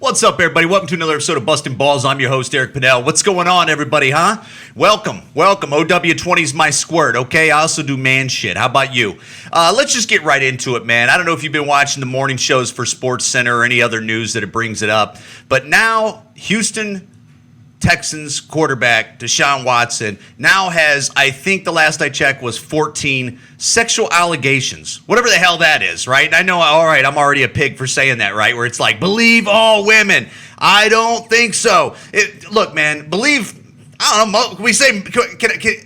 What's up, everybody? Welcome to another episode of Bustin' Balls. I'm your host, Eric Pennell. What's going on, everybody, huh? Welcome. OW20's my squirt, okay? I also do man shit. How about you? Let's just get right into it, man. I don't know if you've been watching the morning shows for Sports Center or any other news that it brings it up, but now Houston Texans quarterback Deshaun Watson now has, I think the last I checked was 14 sexual allegations. Whatever the hell that is, right? And I know, all right, I'm already a pig for saying that, right? Where it's like, believe all women. I don't think so. Look, man, believe, I don't know, can we say,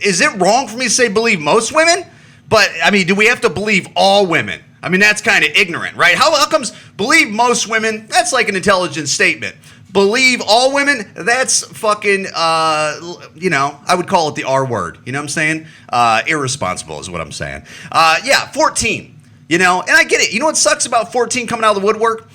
is it wrong for me to say believe most women? But, I mean, do we have to believe all women? I mean, that's kind of ignorant, right? How comes believe most women? That's like an intelligent statement. Believe all women, that's fucking, I would call it the R word. You know what I'm saying? Irresponsible is what I'm saying. 14, and I get it. You know what sucks about 14 coming out of the woodwork?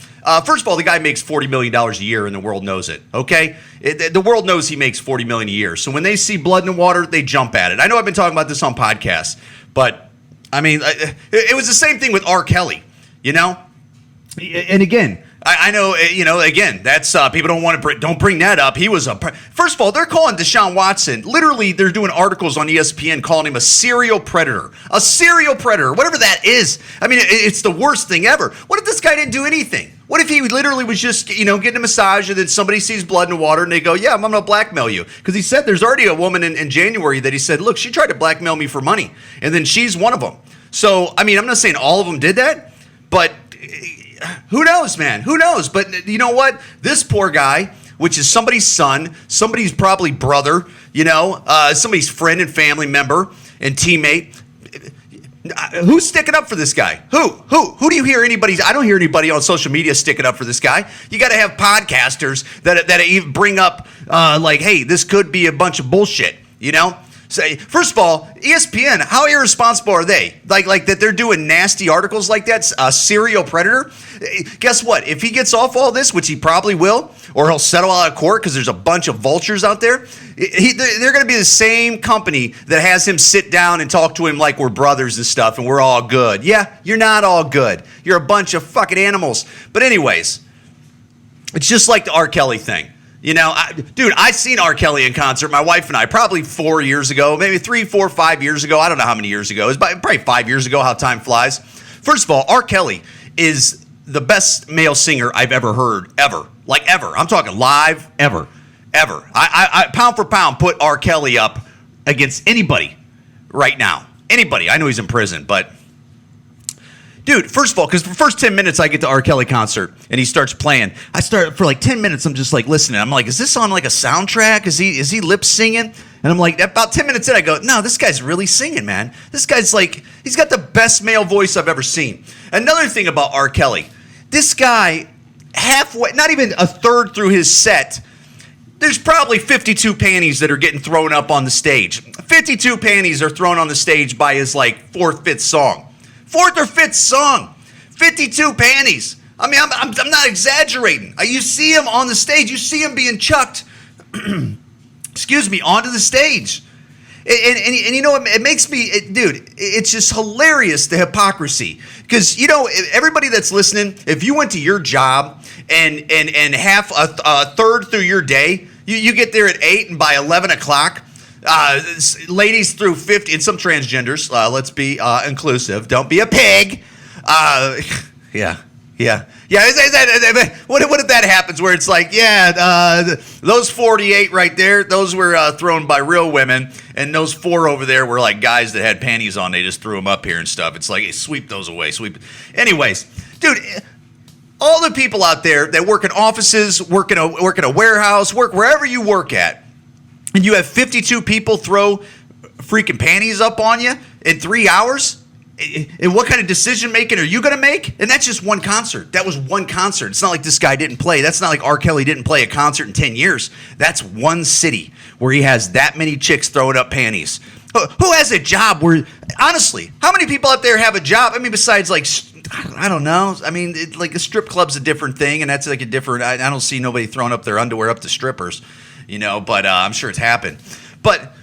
First of all, the guy makes $40 million a year and the world knows it, okay? The world knows he makes $40 million a year. So when they see blood in the water, they jump at it. I know I've been talking about this on podcasts, but, I mean, it was the same thing with R. Kelly, And again, I know, again, that's people don't bring that up. He was first of all, they're calling Deshaun Watson. Literally, they're doing articles on ESPN calling him a serial predator, whatever that is. I mean, it's the worst thing ever. What if this guy didn't do anything? What if he literally was just, getting a massage and then somebody sees blood in the water and they go, yeah, I'm going to blackmail you? Because he said there's already a woman in January that he said, look, she tried to blackmail me for money. And then she's one of them. So, I mean, I'm not saying all of them did that, but who knows, man? Who knows? But you know what? This poor guy, which is somebody's son, somebody's probably brother, somebody's friend and family member and teammate. Who's sticking up for this guy? Who do you hear anybody? I don't hear anybody on social media sticking up for this guy. You got to have podcasters that even bring up like, hey, this could be a bunch of bullshit, Say, first of all, ESPN, how irresponsible are they? Like that they're doing nasty articles like that, a serial predator? Guess what? If he gets off all this, which he probably will, or he'll settle out of court because there's a bunch of vultures out there, they're going to be the same company that has him sit down and talk to him like we're brothers and stuff and we're all good. Yeah, you're not all good. You're a bunch of fucking animals. But anyways, it's just like the R. Kelly thing. I seen R. Kelly in concert, my wife and I, probably 4 years ago, maybe 3, 4, 5 years ago. I don't know how many years ago. It was probably 5 years ago, how time flies. First of all, R. Kelly is the best male singer I've ever heard, ever. Like, ever. I'm talking live, ever. I pound for pound, put R. Kelly up against anybody right now. Anybody. I know he's in prison, but... Dude, first of all, because for the first 10 minutes I get to R. Kelly concert and he starts playing. I start for like 10 minutes. I'm just like listening. I'm like, is this on like a soundtrack? Is he lip singing? And I'm like, about 10 minutes in, I go, no, this guy's really singing, man. This guy's like, he's got the best male voice I've ever seen. Another thing about R. Kelly, this guy halfway, not even a third through his set, there's probably 52 panties that are getting thrown up on the stage. 52 panties are thrown on the stage by his like fourth or fifth song, 52 panties. I mean, I'm not exaggerating. You see him on the stage. You see him being chucked, onto the stage. And it makes me, dude, it's just hilarious, the hypocrisy. Because, everybody that's listening, if you went to your job and half a third through your day, you get there at 8 and by 11 o'clock, ladies through 50 and some transgenders, let's be inclusive, don't be a pig. Yeah. What if that happens where it's like, those 48 right there, those were thrown by real women, and those 4 over there were like guys that had panties on, they just threw them up here and stuff. It's like, hey, sweep those away, anyways, dude, all the people out there that work in offices, work in a warehouse, work wherever you work at, and you have 52 people throw freaking panties up on you in 3 hours? And what kind of decision making are you going to make? And that's just one concert. That was one concert. It's not like this guy didn't play. That's not like R. Kelly didn't play a concert in 10 years. That's one city where he has that many chicks throwing up panties. Who has a job where, honestly, how many people out there have a job? I mean, besides like, I don't know. I mean, like a strip club's a different thing. And that's like a different, I don't see nobody throwing up their underwear up to strippers. But I'm sure it's happened. But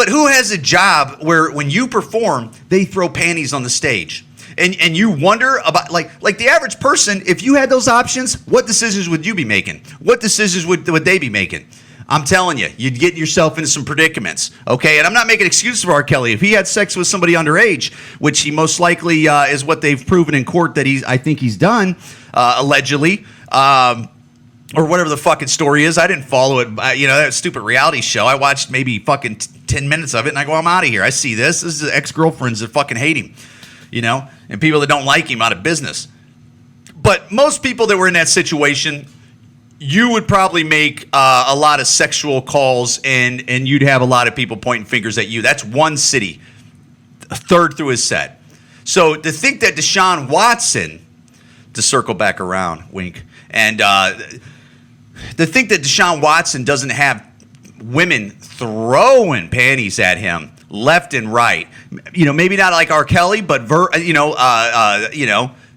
who has a job where when you perform, they throw panties on the stage? and you wonder about like the average person, if you had those options, what decisions would you be making? What decisions would they be making? I'm telling you, you'd get yourself into some predicaments, okay? And I'm not making excuses for R. Kelly. If he had sex with somebody underage, which he most likely is what they've proven in court that I think he's done, allegedly, or whatever the fucking story is. I didn't follow it. That stupid reality show. I watched maybe fucking 10 minutes of it, and I go, I'm out of here. I see this. This is ex-girlfriends that fucking hate him, and people that don't like him out of business. But most people that were in that situation, you would probably make a lot of sexual calls, and you'd have a lot of people pointing fingers at you. That's one city, a third through his set. So to think that Deshaun Watson, to circle back around, wink, and to think that Deshaun Watson doesn't have women throwing panties at him left and right, maybe not like R. Kelly, but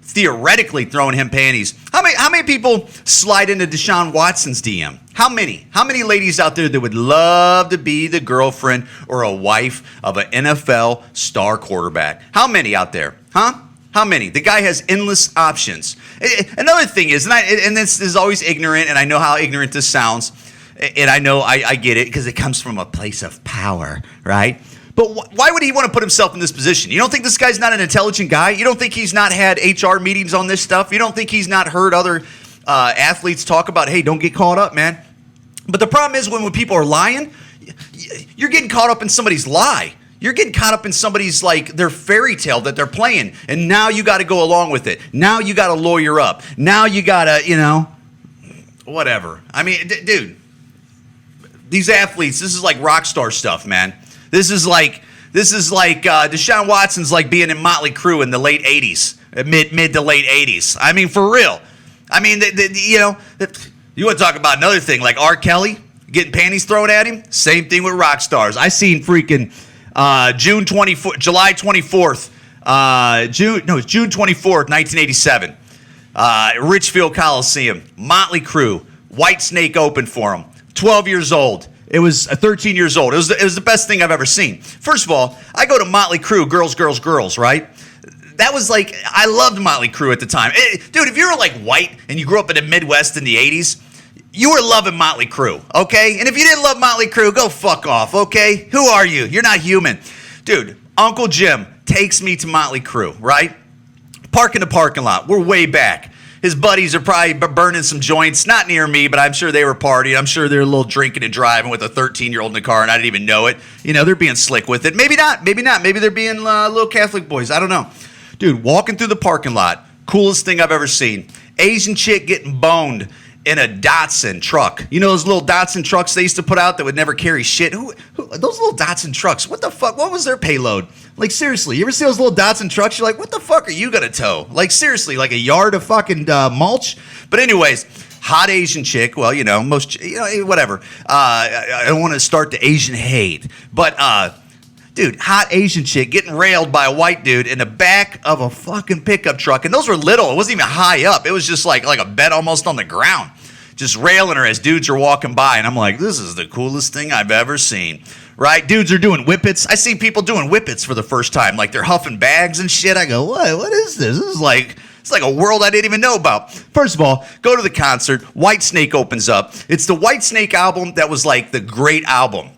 theoretically throwing him panties. How many people slide into Deshaun Watson's DM? How many? How many ladies out there that would love to be the girlfriend or a wife of an NFL star quarterback? How many out there? Huh? How many? The guy has endless options. Another thing is, and this is always ignorant, and I know how ignorant this sounds, and I know I get it because it comes from a place of power, right? But why would he want to put himself in this position? You don't think this guy's not an intelligent guy? You don't think he's not had HR meetings on this stuff? You don't think he's not heard other athletes talk about, hey, don't get caught up, man? But the problem is when people are lying, you're getting caught up in somebody's lie. You're getting caught up in somebody's, their fairy tale that they're playing. And now you got to go along with it. Now you got to lawyer up. Now you got to, whatever. I mean, dude, these athletes, this is like rock star stuff, man. This is like Deshaun Watson's like being in Motley Crue in the late 80s, mid to late 80s. I mean, for real. I mean, you want to talk about another thing, like R. Kelly getting panties thrown at him? Same thing with rock stars. I seen freaking July 24th, June 24th, 1987. Richfield Coliseum, Motley Crue, White Snake opened for him. 12 years old. It was 13 years old. It was the best thing I've ever seen. First of all, I go to Motley Crue, girls, right? That was I loved Motley Crue at the time. Dude, if you were white and you grew up in the Midwest in the 80s, you were loving Motley Crue, okay? And if you didn't love Motley Crue, go fuck off, okay? Who are you? You're not human. Dude, Uncle Jim takes me to Motley Crue, right? Park in the parking lot. We're way back. His buddies are probably burning some joints, not near me, but I'm sure they were partying. I'm sure they're a little drinking and driving with a 13-year-old in the car, and I didn't even know it. They're being slick with it. Maybe not. Maybe they're being little Catholic boys. I don't know. Dude, walking through the parking lot, coolest thing I've ever seen. Asian chick getting boned in a Datsun truck. Those little Datsun trucks they used to put out that would never carry shit? Who those little Datsun trucks, what the fuck? What was their payload? Seriously, you ever see those little Datsun trucks? You're like, what the fuck are you going to tow? Seriously, a yard of fucking mulch? But anyways, hot Asian chick. Well, whatever. I don't want to start the Asian hate. But, dude, hot Asian chick getting railed by a white dude in the back of a fucking pickup truck. And those were little. It wasn't even high up. It was just like a bed almost on the ground. Just railing her as dudes are walking by. And I'm like, this is the coolest thing I've ever seen. Right? Dudes are doing whippets. I see people doing whippets for the first time. They're huffing bags and shit. I go, what? What is this? This is it's like a world I didn't even know about. First of all, go to the concert. White Snake opens up. It's the White Snake album that was the great album.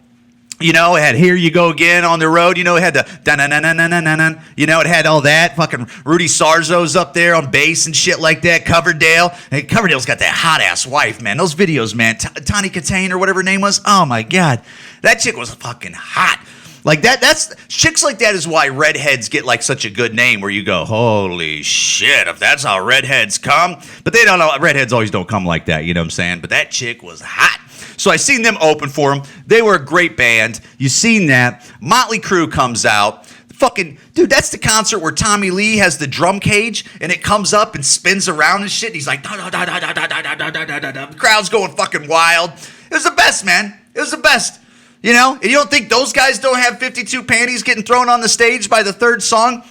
It had Here You Go Again on the Road. It had the da-na-na-na-na-na-na. It had all that. Fucking Rudy Sarzo's up there on bass and shit like that. Coverdale. And Coverdale's got that hot-ass wife, man. Those videos, man. Tawny Katane or whatever her name was. Oh, my God. That chick was fucking hot. That's chicks like that is why redheads get such a good name where you go, holy shit, if that's how redheads come. But they don't know. Redheads always don't come like that. You know what I'm saying? But that chick was hot. So I seen them open for them. They were a great band. You seen that. Motley Crue comes out. Fucking, dude, that's the concert where Tommy Lee has the drum cage and it comes up and spins around and shit. And he's like, da, da, da, da, da, da, da, da, da, da, da. The crowd's going fucking wild. It was the best, man. It was the best. And you don't think those guys don't have 52 panties getting thrown on the stage by the third song?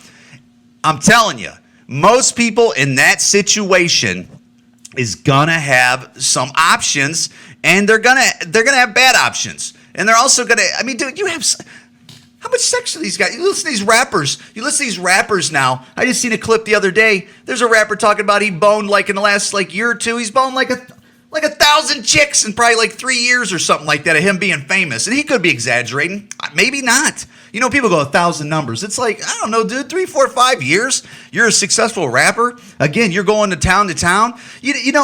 I'm telling you, most people in that situation is gonna have some options, and they're gonna have bad options, and they're also gonna. I mean, dude, How much sex do these guys? You listen to these rappers. You listen to these rappers now. I just seen a clip the other day. There's a rapper talking about he boned like in the last year or two. He's boned like 1,000 chicks in probably 3 years or something like that of him being famous. And he could be exaggerating. Maybe not. People go 1,000 numbers. It's I don't know, dude, 3, 4, 5 years. You're a successful rapper. Again, you're going to town.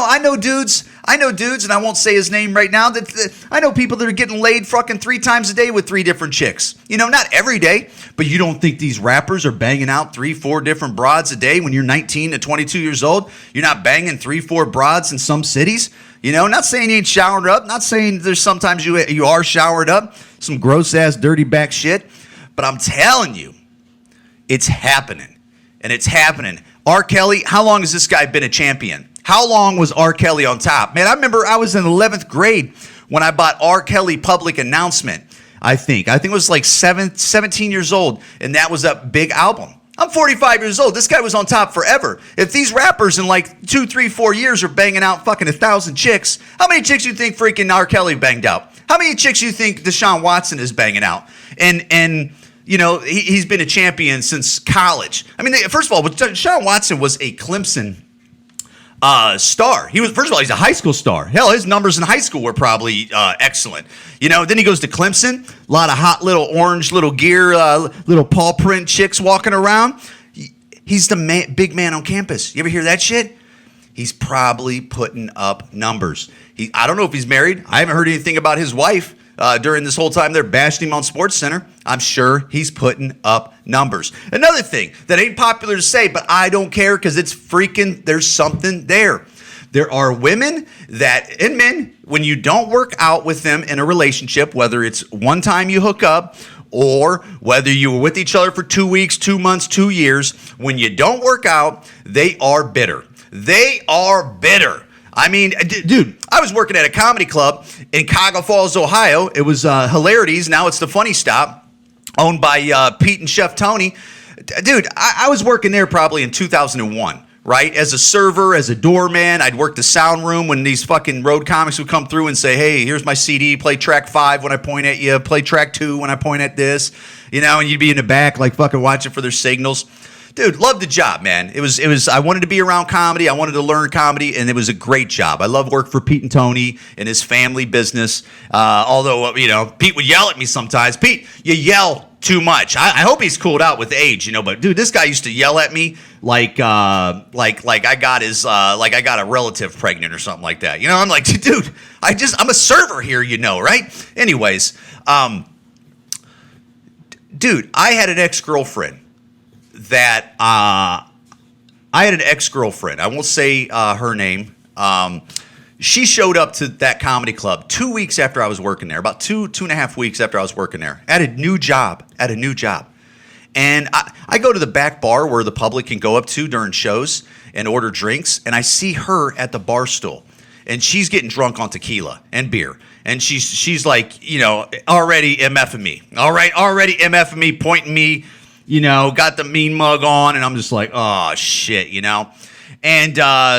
I know dudes, and I won't say his name right now, that I know people that are getting laid fucking 3 times a day with 3 different chicks. Not every day, but you don't think these rappers are banging out 3, 4 different broads a day when you're 19 to 22 years old? You're not banging 3, 4 broads in some cities? Not saying you ain't showered up, not saying there's sometimes you are showered up, some gross-ass, dirty back shit, but I'm telling you, it's happening, and it's happening. R. Kelly, how long has this guy been a champion? How long was R. Kelly on top? Man, I remember I was in 11th grade when I bought R. Kelly Public Announcement, I think it was 17 years old, and that was a big album. I'm 45 years old. This guy was on top forever. If these rappers in 2, 3, 4 years are banging out fucking 1,000 chicks, how many chicks you think freaking R. Kelly banged out? How many chicks you think Deshaun Watson is banging out? And he's been a champion since college. I mean, first of all, Deshaun Watson was a Clemson star. First of all, he's a high school star. Hell, his numbers in high school were probably excellent. Then he goes to Clemson. A lot of hot little orange, little gear, little paw print chicks walking around. He's the big man on campus. You ever hear that shit? He's probably putting up numbers. I don't know if he's married. I haven't heard anything about his wife during this whole time they're bashing him on SportsCenter. I'm sure he's putting up numbers. Another thing that ain't popular to say, but I don't care because it's freaking, there's something there. There are women and men, when you don't work out with them in a relationship, whether it's one time you hook up or whether you were with each other for 2 weeks, 2 months, 2 years, when you don't work out, they are bitter. They are bitter. I mean, dude, I was working at a comedy club in Cuyahoga Falls, Ohio. It was Hilarities. Now it's the Funny Stop, owned by Pete and Chef Tony. Dude, I was working there probably in 2001, right? As a server, as a doorman. I'd work the sound room when these fucking road comics would come through and say, hey, here's my CD. Play track 5 when I point at you. Play track 2 when I point at this. And you'd be in the back fucking watching for their signals. Dude, loved the job, man. It was. I wanted to be around comedy. I wanted to learn comedy, and it was a great job. I love work for Pete and Tony and his family business. Although, Pete would yell at me sometimes. Pete, you yell too much. I hope he's cooled out with age, But dude, this guy used to yell at me like I got a relative pregnant or something like that. I'm like, dude, I'm a server here, right? Anyways, dude, I had an ex-girlfriend. I won't say her name. She showed up to that comedy club 2 weeks after I was working there, about 2.5 weeks after I was working there, at a new job. And I go to the back bar where the public can go up to during shows and order drinks, and I see her at the bar stool, and she's getting drunk on tequila and beer. And she's like, already MFing me. All right, already MFing me, pointing me, got the mean mug on, and I'm just like, oh, shit, And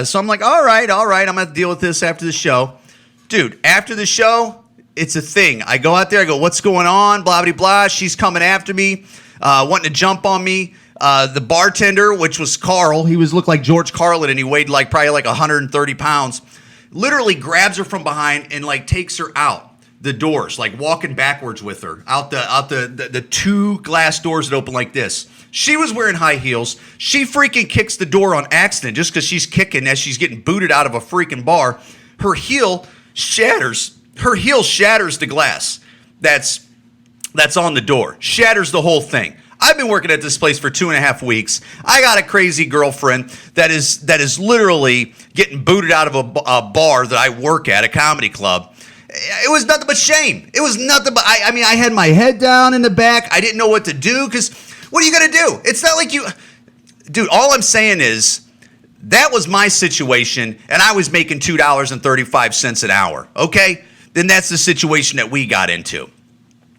so I'm like, all right, I'm going to have to deal with this after the show. Dude, after the show, it's a thing. I go out there, I go, what's going on, blah, blah, blah. She's coming after me, wanting to jump on me. The bartender, which was Carl, he looked like George Carlin, and he weighed probably 130 pounds, literally grabs her from behind and takes her out the doors, walking backwards with her out the 2 glass doors that open like this. She was wearing high heels. She freaking kicks the door on accident just because she's kicking as she's getting booted out of a freaking bar. Her heel shatters the glass that's on the door. Shatters the whole thing. I've been working at this place for 2.5 weeks. I got a crazy girlfriend that is literally getting booted out of a bar that I work at, a comedy club. It was nothing but shame. It was nothing but, I had my head down in the back. I didn't know what to do because what are you going to do? It's not like you, dude, all I'm saying is that was my situation and I was making $2.35 an hour, okay? Then that's the situation that we got into,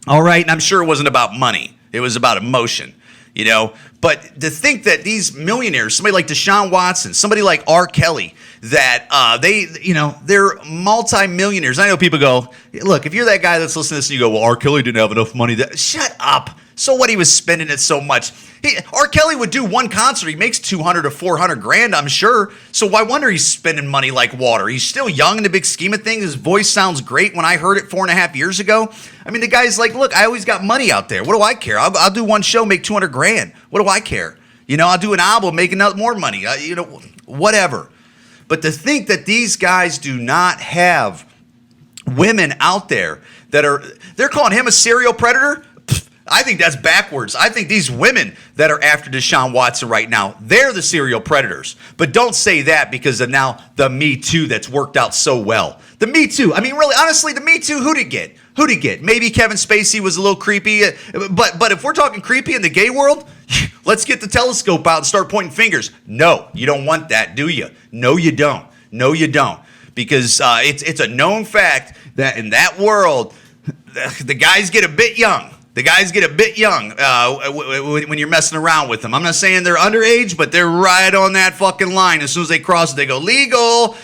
all right? And I'm sure it wasn't about money. It was about emotion, But to think that these millionaires, somebody like Deshaun Watson, somebody like R. Kelly, that they're multi-millionaires. I know people go, look, if you're that guy that's listening to this and you go, well, R. Kelly didn't have enough money. Shut up. So what, he was spending it so much. R. Kelly would do one concert. He makes 200 to 400 grand, I'm sure. So why wonder he's spending money like water? He's still young in the big scheme of things. His voice sounds great. When I heard it 4.5 years ago, I mean, the guy's like, look, I always got money out there. What do I care? I'll do one show, make 200 grand. What do I care? I'll do an album, making more money. Whatever. But to think that these guys do not have women out there they're calling him a serial predator. I think that's backwards. I think these women that are after Deshaun Watson right now, they're the serial predators. But don't say that because of now the Me Too that's worked out so well. The Me Too. I mean, really, honestly, the Me Too, who'd it get? Who'd it get? Maybe Kevin Spacey was a little creepy. But if we're talking creepy in the gay world, let's get the telescope out and start pointing fingers. No, you don't want that, do you? No, you don't. No, you don't. Because it's a known fact that in that world, the guys get a bit young. The guys get a bit young when you're messing around with them. I'm not saying they're underage, but they're right on that fucking line. As soon as they cross it, they go, legal.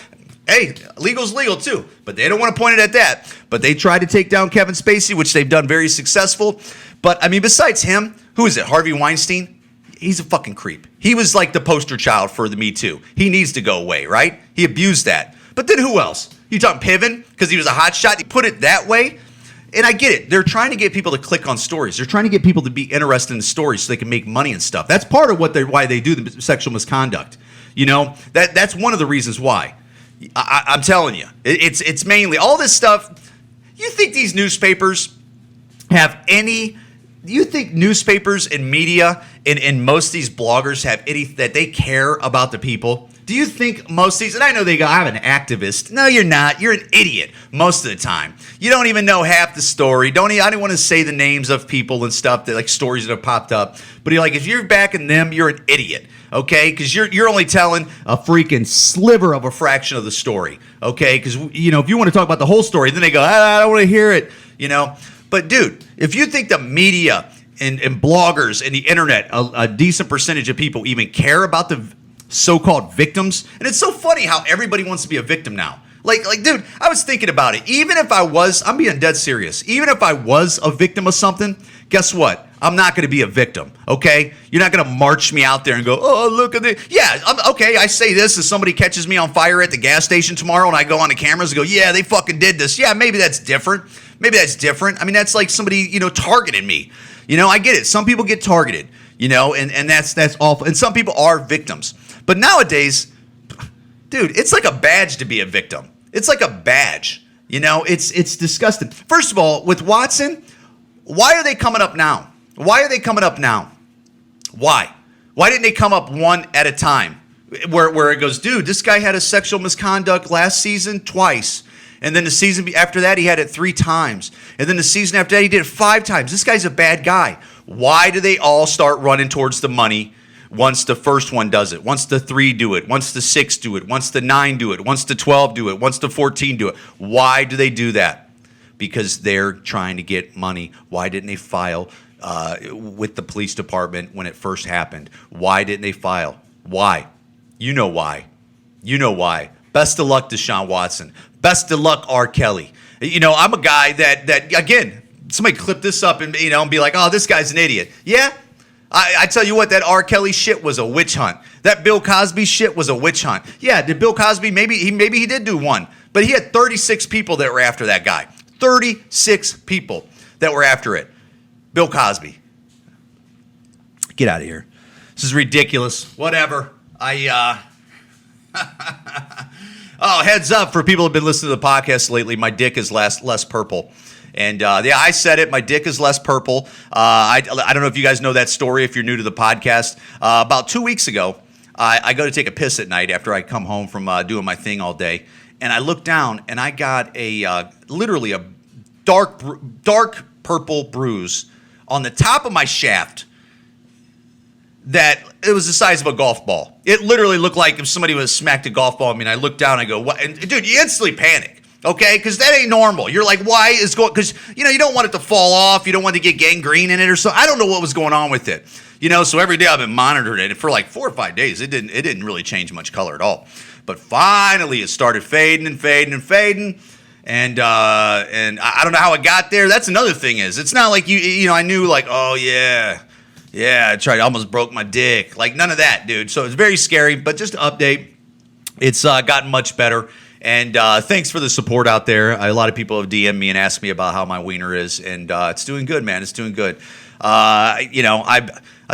Hey, legal's legal too. But they don't want to point it at that. But they tried to take down Kevin Spacey, which they've done very successful. But, I mean, besides him, who is it? Harvey Weinstein? He's a fucking creep. He was like the poster child for the Me Too. He needs to go away, right? He abused that. But then who else? You talking Piven? Because he was a hot shot. He put it that way. And I get it. They're trying to get people to click on stories. They're trying to get people to be interested in the stories so they can make money and stuff. That's part of why they do the sexual misconduct. That's one of the reasons why. I'm telling you, it's mainly all this stuff. You think these newspapers have any? Do you think newspapers and media and most of these bloggers have any that they care about the people? Do you think most of these, and I know they go, I'm an activist. No, you're not. You're an idiot most of the time. You don't even know half the story. I don't want to say the names of people and stuff, that like stories that have popped up. But you're like, if you're backing them, you're an idiot, okay? Because you're only telling a freaking sliver of a fraction of the story, okay? Because, if you want to talk about the whole story, then they go, I don't want to hear it, But, dude, if you think the media and bloggers and the internet, a decent percentage of people even care about the so-called victims. And it's so funny how everybody wants to be a victim now. Like, dude, I was thinking about it. Even if I'm being dead serious. Even if I was a victim of something, guess what? I'm not going to be a victim, okay? You're not going to march me out there and go, oh, look at this. Yeah, okay, I say this as somebody catches me on fire at the gas station tomorrow and I go on the cameras and go, yeah, they fucking did this. Yeah, maybe that's different. I mean, that's like somebody, targeted me. I get it. Some people get targeted, and that's awful. And some people are victims. But nowadays, dude, it's like a badge to be a victim. It's like a badge. It's disgusting. First of all, with Watson, why are they coming up now? Why didn't they come up one at a time? Where it goes, dude, this guy had a sexual misconduct last season twice. And then the season after that, he had it 3 times. And then the season after that, he did it 5 times. This guy's a bad guy. Why do they all start running towards the money once the first one does it? Once the 3 do it? Once the 6 do it? Once the 9 do it? Once the 12 do it? Once the 14 do it? Why do they do that? Because they're trying to get money. Why didn't they file with the police department when it first happened? Why didn't they file? Why? You know why. Best of luck, Deshaun Watson. Best of luck, R. Kelly. I'm a guy that again, somebody clip this up and and be like, oh, this guy's an idiot. Yeah, I tell you what, that R. Kelly shit was a witch hunt. That Bill Cosby shit was a witch hunt. Yeah, did Bill Cosby maybe he did do one, but he had 36 people that were after that guy. 36 people that were after it. Bill Cosby. Get out of here. This is ridiculous. Whatever. Oh, heads up for people who have been listening to the podcast lately. My dick is less purple. And I said it. My dick is less purple. I don't know if you guys know that story if you're new to the podcast. About 2 weeks ago, I go to take a piss at night after I come home from doing my thing all day. And I look down and I got literally a dark purple bruise on the top of my shaft that it was the size of a golf ball. It literally looked like if somebody was smacked a golf ball. I mean, I looked down, I go, what? And dude, you instantly panic, okay? Because that ain't normal. You're like, why is going, because, you don't want it to fall off. You don't want to get gangrene in it or so. I don't know what was going on with it. So every day I've been monitoring it for like 4 or 5 days. It didn't really change much color at all. But finally it started fading and fading and fading. And I don't know how it got there. That's another thing is, it's not like I knew like, oh yeah, I almost broke my dick. Like none of that, dude. So it's very scary, but just to update, it's gotten much better. And thanks for the support out there. A lot of people have DM'd me and asked me about how my wiener is, and it's doing good, man. It's doing good. I'll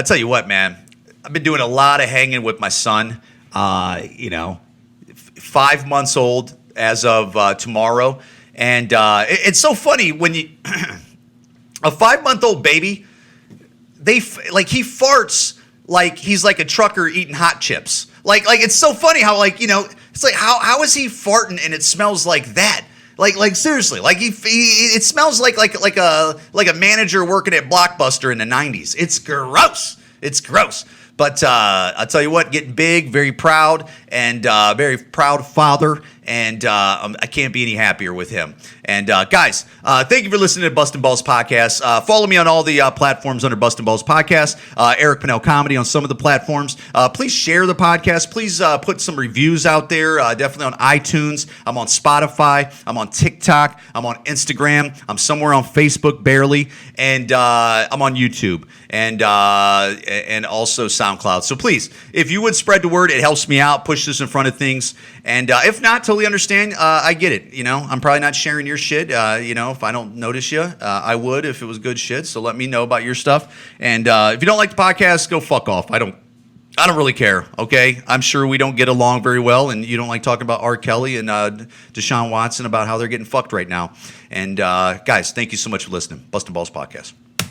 tell you what, man. I've been doing a lot of hanging with my son. 5 months old as of tomorrow, and it's so funny when you a 5-month-old baby, he farts like he's like a trucker eating hot chips. Like it's so funny how it's like how is he farting and it smells like that? Like seriously, like it smells like a manager working at Blockbuster in the 90s. It's gross. It's gross. But I'll tell you what, getting big, very proud, and very proud father, and I can't be any happier with him. And guys, thank you for listening to Bustin' Balls Podcast. Follow me on all the platforms under Bustin' Balls Podcast. Eric Pennell Comedy on some of the platforms. Please share the podcast. Please put some reviews out there, definitely on iTunes. I'm on Spotify. I'm on TikTok. I'm on Instagram. I'm somewhere on Facebook, barely. And I'm on YouTube. And also SoundCloud. So please, if you would spread the word, it helps me out, push this in front of things. And if not, totally understand. I get it. I'm probably not sharing your shit. If I don't notice you, I would if it was good shit. So let me know about your stuff. And if you don't like the podcast, go fuck off. I don't really care. Okay, I'm sure we don't get along very well, and you don't like talking about R. Kelly and Deshaun Watson about how they're getting fucked right now. And guys, thank you so much for listening. Bustin' Balls Podcast.